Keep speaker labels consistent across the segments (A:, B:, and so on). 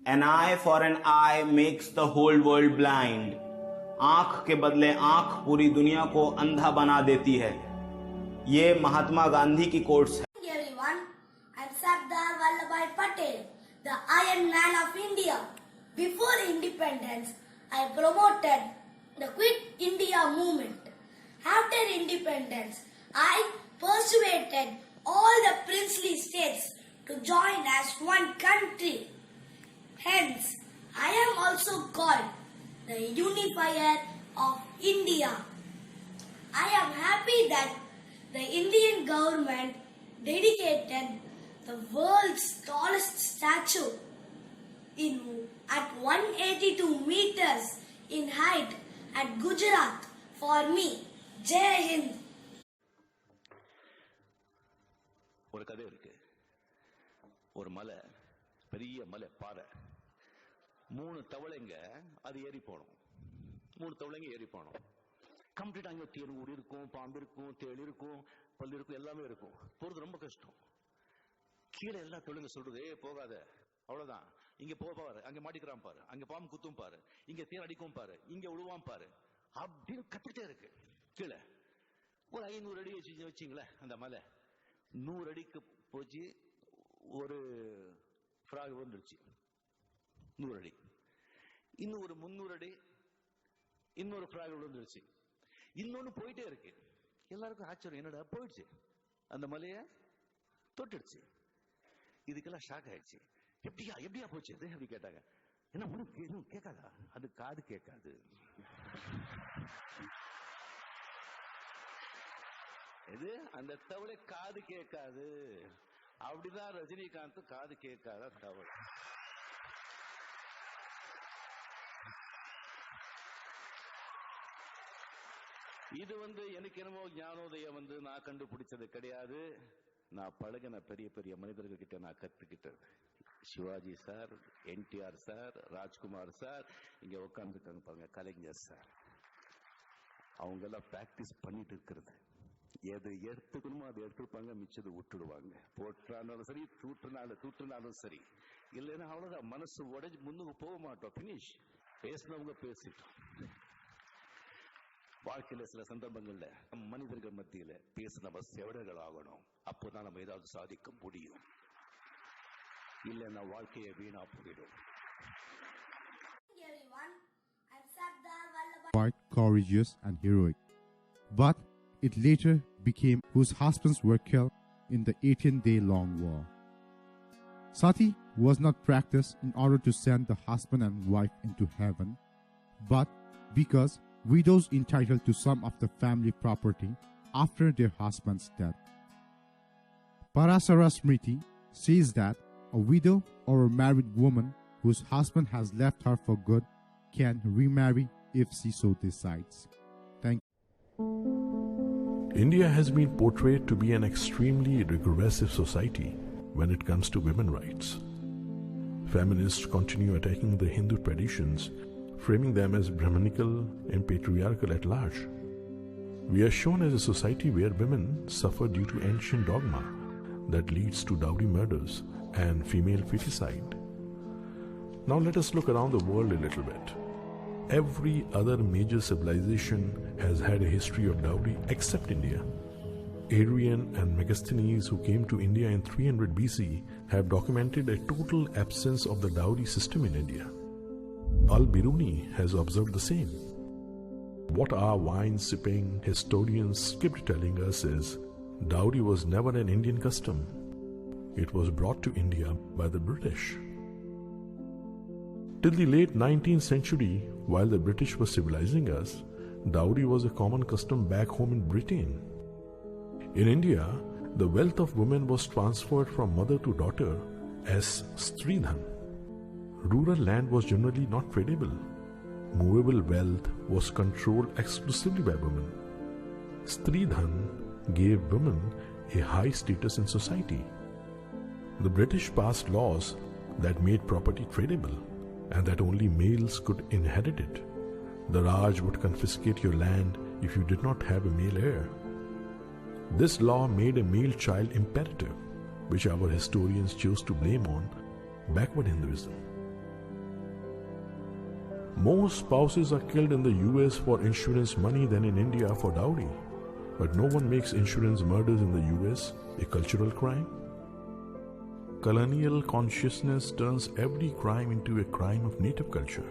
A: An eye for an eye makes the whole world blind. आंख के बदले आंख पूरी दुनिया को अंधा बना देती है. ये महात्मा गांधी की कोट्स है.
B: Everyone, I'm Sardar Vallabhbhai Patel, the Iron Man of India. Before independence, I promoted the Quit India movement. After independence, I persuaded all the princely states to join as one country. Hence, I am also called the unifier of India. I am happy that the Indian government dedicated the world's tallest statue at 182 meters in height at Gujarat for me. Jai Hind.
C: ஒரு கதை இருக்கு. ஒரு மலை, பெரிய மலை, பாறை. 3 தவளைங்க அது ஏறி போனோம். 3 தவளைங்க ஏறி போனோம். கம்ப்ளீட் அங்கே தேனூர் இருக்கும், பாம்பு இருக்கும், தேள் இருக்கும், பல்லு இருக்கும், எல்லாமே இருக்கும். போறது ரொம்ப கஷ்டம். கீழே எல்லா தவளைங்க சொல்றது, போகாத, அவ்வளவுதான், இங்க போவாரு, அங்க மாட்டிக்கிறான் பாரு, அங்க பாம்பு குத்தும் பாரு, இங்க தேன் அடிக்கும் பாரு, இங்க உழுவான் பாரு, அப்படின்னு கத்திட்டே இருக்கு. கீழே ஒரு 500 அடி வச்சுங்களேன். அந்த மலை 100 அடிக்கு போச்சு. ஒரு ஃப்ராக் வந்துருச்சு 100 அடி. இன்னும் ஒரு 300 அடி இன்னொரு ஃப்ராக் விழுந்துருச்சு. இன்னொன்னு போயிட்டே இருக்கு. எல்லாருக்கும் ஆச்சரியம், என்னடா போயிடுச்சு, அந்த மலைய தொட்டுடுச்சு. இதுக்கெல்லாம் ஷாக் ஆயிடுச்சு. எப்படியா போச்சு அது அப்படி கேட்டாங்க. என்ன ஒன்னும் கேட்காதா? அது காது கேட்காது. இது அந்த தவளை காது கேட்காது. அப்படிதான் ரஜினிகாந்த் காது கேட்காத தவளை. இது எனக்கு என்னமோ ஞானோதயம் நான் கண்டுபிடிச்சது கிடையாது. நான் பழகின பெரிய பெரிய மனிதர்கள் கிட்ட நான் கத்துக்கிட்டது. Sivaji sir, NTR sir, Rajkumar sir, இங்க உட்கார்ந்துருக்காங்க பாருங்க, கலைஞர் சார், அவங்க எல்லாம் பிராக்டிஸ் பண்ணிட்டு இருக்கிறது. எது எடுத்துக்கணுமோ அதை எடுத்துப்பாங்க, மிச்சது விட்டுடுவாங்க. போட்டாலும் சரி, தூற்றுனாலும் சரி. இல்லைன்னா அவ்வளவுதான், மனசு உடைஞ்சு முன்னுக்கு போக மாட்டோம். பினிஷ். பேசினவங்க பேசிட்டோம். வாழ்க்கையில சில சந்தர்ப்பங்கள்ல மனிதர்கள் மத்தியில பேச நம்ம செவடர்கள் ஆகணும். அப்போதான் நம்ம ஏதாவது சாதிக்க முடியும். இல்லைன்னா வாழ்க்கையை வீணா போயிடும்.
D: Quite courageous and heroic, but it later became whose husbands were killed in the 18-day-long war. Sati was not practiced in order to send the husband and wife into heaven, but because widows entitled to some of the family property after their husband's death. Parasara Smriti says that a widow or a married woman whose husband has left her for good can remarry if she so decides. Thank you.
E: India has been portrayed to be an extremely regressive society when it comes to women rights. Feminists continue attacking the Hindu traditions, framing them as Brahmanical and patriarchal at large. We are shown as a society where women suffer due to ancient dogma that leads to dowry murders and female feticide. Now let us look around the world a little bit. Every other major civilization has had a history of dowry except India. Adrian and Megasthenes, who came to India in 300 BC, have documented a total absence of the dowry system in India. Al-Biruni has observed the same. What our wine-sipping historians skipped telling us is, dowry was never an Indian custom. It was brought to India by the British. Till the late 19th century, while the British were civilizing us, dowry was a common custom back home in Britain. In India, the wealth of women was transferred from mother to daughter as Stridhan. Rural land was generally not tradable. Movable wealth was controlled exclusively by women. Stridhan gave women a high status in society. The British passed laws that made property tradable and that only males could inherit it. The Raj would confiscate your land if you did not have a male heir. This law made a male child imperative, which our historians chose to blame on backward Hinduism. More spouses are killed in the US for insurance money than in India for dowry. But no one makes insurance murders in the US a cultural crime. Colonial consciousness turns every crime into a crime of native culture,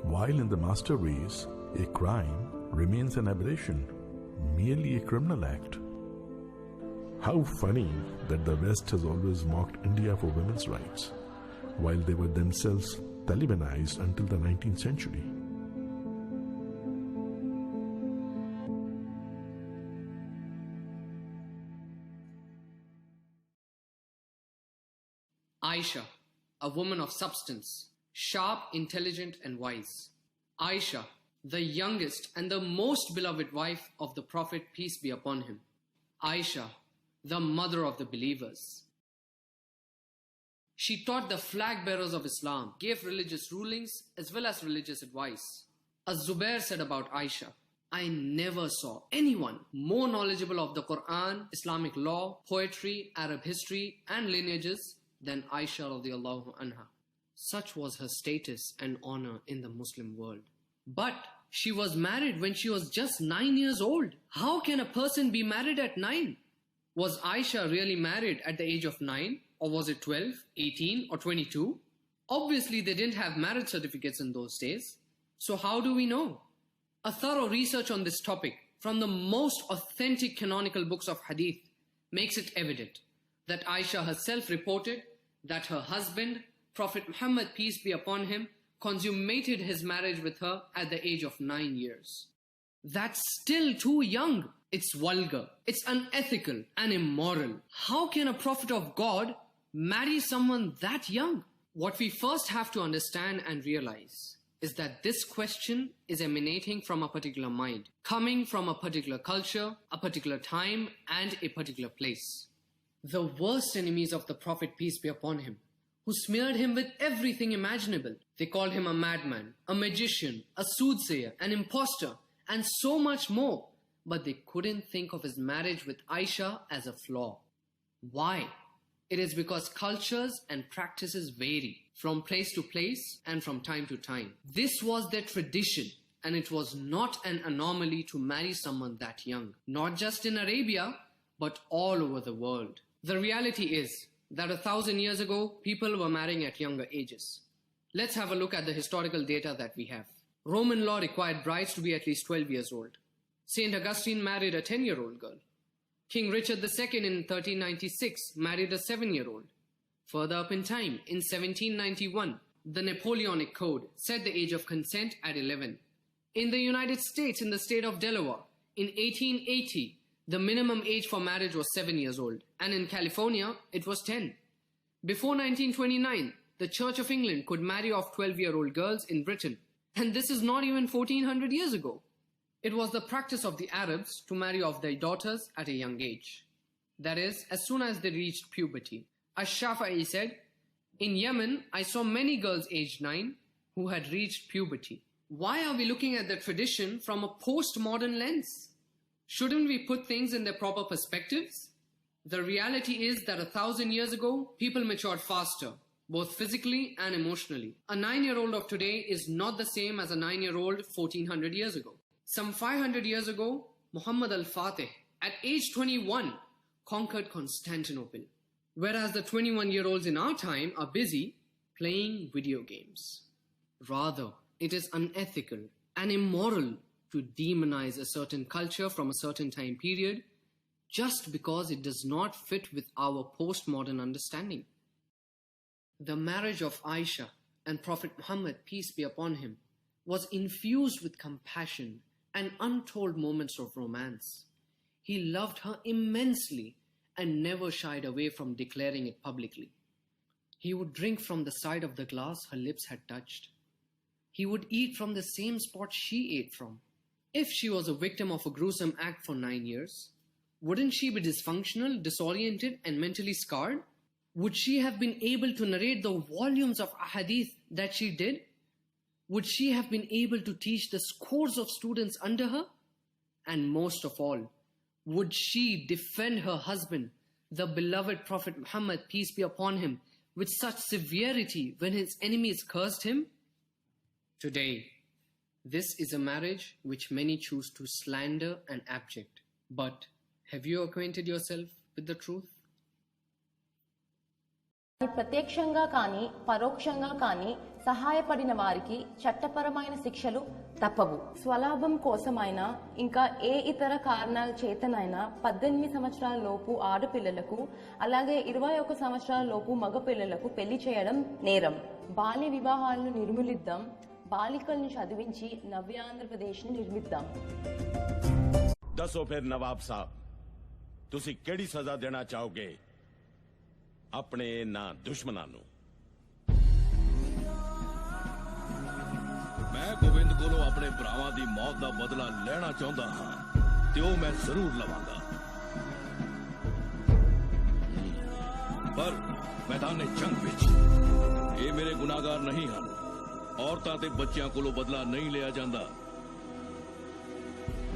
E: while in the master race, a crime remains an aberration, merely a criminal act. How funny that the West has always mocked India for women's rights, while they were themselves Talibanized until the 19th century.
F: Aisha, a woman of substance, sharp, intelligent, and wise. Aisha, the youngest and the most beloved wife of the Prophet, peace be upon him. Aisha, the mother of the believers. She taught the flag bearers of Islam, gave religious rulings as well as religious advice. Az-Zubair said about Aisha, I never saw anyone more knowledgeable of the Quran, Islamic law, poetry, Arab history, and lineages than Aisha radiallahu anha. Such was her status and honor in the Muslim world. But she was married when she was just 9 years old. How can a person be married at 9? Was Aisha really married at the age of 9? Or was it 12, 18, or 22? Obviously, they didn't have marriage certificates in those days. So how do we know? A thorough research on this topic from the most authentic canonical books of hadith makes it evident that Aisha herself reported that her husband, Prophet Muhammad, peace be upon him, consummated his marriage with her at the age of 9 years. That's still too young. It's vulgar, it's unethical and immoral. How can a prophet of God marry someone that young? What we first have to understand and realize is that this question is emanating from a particular mind, coming from a particular culture, a particular time, and a particular place. The worst enemies of the Prophet, peace be upon him, who smeared him with everything imaginable. They called him a madman, a magician, a soothsayer, an impostor, and so much more. But they couldn't think of his marriage with Aisha as a flaw. Why? It is because cultures and practices vary from place to place and from time to time. This was their tradition, and it was not an anomaly to marry someone that young, not just in Arabia, but all over the world. The reality is that 1,000 years ago, people were marrying at younger ages. Let's have a look at the historical data that we have. Roman law required brides to be at least 12 years old. Saint Augustine married a 10-year-old girl. King Richard II in 1396 married a 7-year-old. Further up in time, in 1791, the Napoleonic Code set the age of consent at 11. In the United States, in the state of Delaware, in 1880, the minimum age for marriage was 7 years old, and in California, it was 10. Before 1929, the Church of England could marry off 12-year-old girls in Britain, and this is not even 1400 years ago. It was the practice of the Arabs to marry off their daughters at a young age. That is, as soon as they reached puberty. Ash-Shafi'i said, in Yemen, I saw many girls aged 9 who had reached puberty. Why are we looking at the tradition from a postmodern lens? Shouldn't we put things in their proper perspectives? The reality is that 1,000 years ago, people matured faster, both physically and emotionally. A 9-year-old of today is not the same as a 9-year-old 1400 years ago. Some 500 years ago, Muhammad al-Fatih, at age 21, conquered Constantinople. Whereas the 21-year-olds in our time are busy playing video games. Rather, it is unethical and immoral to demonize a certain culture from a certain time period just because it does not fit with our postmodern understanding. The marriage of Aisha and Prophet Muhammad, peace be upon him, was infused with compassion and untold moments of romance. He loved her immensely and never shied away from declaring it publicly. He would drink from the side of the glass her lips had touched. He would eat from the same spot she ate from. If she was a victim of a gruesome act for 9 years, wouldn't she be dysfunctional, disoriented, and mentally scarred? Would she have been able to narrate the volumes of ahadith that she did? Would she have been able to teach the scores of students under her? And most of all, would she defend her husband, the beloved Prophet Muhammad, peace be upon him, with such severity when his enemies cursed him? Today, This is a marriage which many choose to slander and abject. But have you acquainted yourself with the truth?
G: ప్రత్యక్షంగా కానీ పరోక్షంగా కానీ సహాయపడిన వారికి చట్టపరమైన శిక్షలు తప్పవు. స్వలాభం కోసమైనా ఇంకా ఏ ఇతర కారణాల చేతనైనా 18 సంవత్సరాల లోపు ఆడపిల్లలకు అలాగే 21 సంవత్సరాల లోపు మగపిల్లలకు పెళ్లి చేయడం నేరం. బాల్య వివాహాలను నిర్మూలిద్దాం. బాలికల్ని చదివించి నవ్యాంధ్రప్రదేశ్ని నిర్మిద్దాం.
H: दसो फिर नवाब साहब, तुसी केड़ी सजा देना चाहोगे अपने ना दुश्मनां नूं?
C: मैं गोविंद कोलों अपने भरावां दी मौत दा बदला लेना चाहुंदा हां ते ओह मैं जरूर लवांगा, पर मैदान जंग विच ये मेरे गुनाहगार नहीं हन. औरतां ते बच्चियां कोलों बदला नहीं लिया जांदा.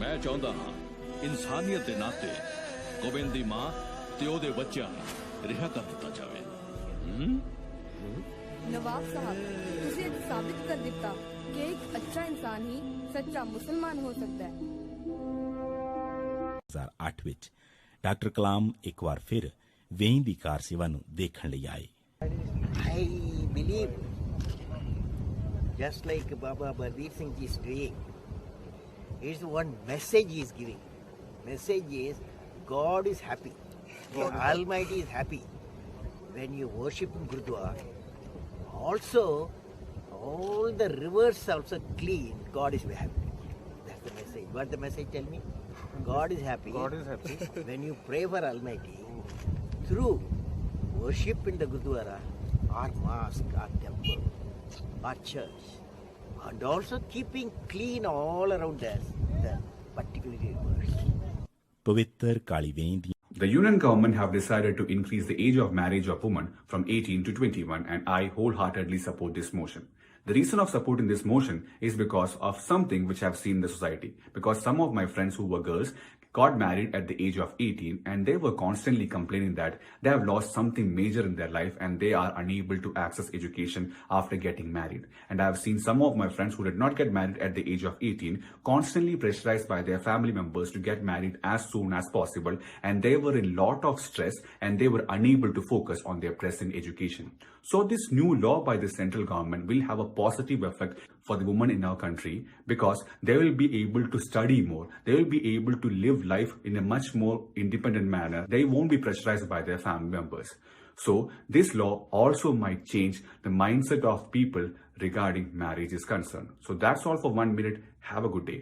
C: मैं चाहुंदा हां इंसानियत के नाते गोविंद दी मां ते ओहदे बच्चियां रिहा कर दिता जावे.
I: नवाब साहब, तुझे साबित कर दिता कि एक अच्छा इंसान ही सच्चा मुसलमान हो सकता है.
J: 2008 ਵਿੱਚ ਡਾਕਟਰ ਕਲਾਮ ਇੱਕ ਵਾਰ ਫਿਰ ਵੇਈਂ ਦੀ ਕਾਰ ਸੇਵਾ ਨੂੰ ਦੇਖਣ ਲਈ ਆਏ.
K: I believe, just like Baba Balbir Singh ji is doing, is one message he is giving. Message is God is happy, the Almighty is happy when you worship in Gurudwara. Also, all the rivers also clean. God is happy. That's the message. What the message tell me? God is happy. God is happy when you pray for Almighty through worship in the Gurudwara, our mosque, our temple, our church, and also keeping clean all around us, the particularly rivers.
J: ਪਵਿੱਤਰ ਕਾਲੀ ਵੇਈਂ ਦੀ
L: The Union government have decided to increase the age of marriage of women from 18 to 21, and I wholeheartedly support this motion. The reason of supporting this motion is because of something which I have seen in the society. Because some of my friends who were girls got married at the age of 18 and they were constantly complaining that they have lost something major in their life and they are unable to access education after getting married. And I have seen some of my friends who did not get married at the age of 18 constantly pressurized by their family members to get married as soon as possible, and they were in lot of stress and they were unable to focus on their present education. So this new law by the central government will have a positive effect for the women in our country because they will be able to study more. They will be able to live life in a much more independent manner. They won't be pressurized by their family members. So this law also might change the mindset of people regarding marriage is concerned. So that's all for 1 minute. Have a good day.